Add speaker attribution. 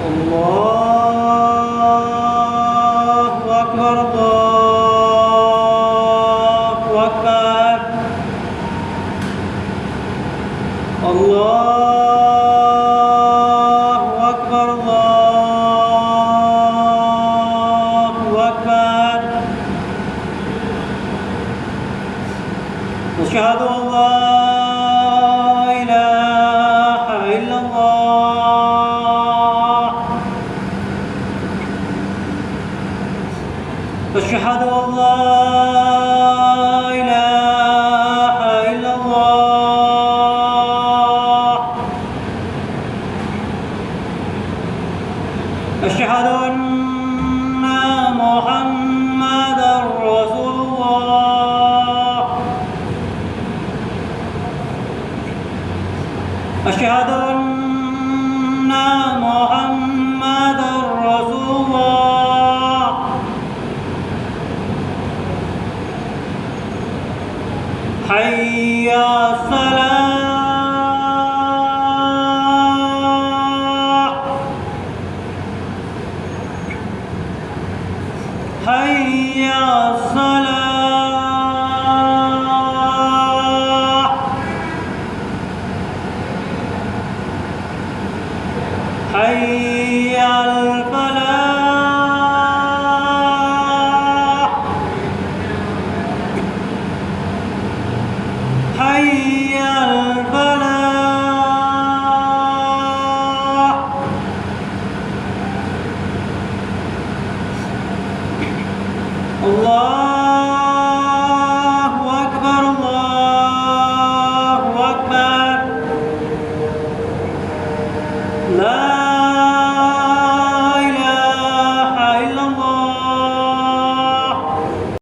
Speaker 1: الله أكبر الله أكبر الله أكبر الله أكبر أشهد أن لا إله إلا الله أشهد أن لا إله إلا الله أشهد أن محمدًا رسول الله أشهد أن محمدًا رسول الله حي على الصلاة حي على الصلاة حي على الفلاح حي على الفلاح الله أكبر الله أكبر لا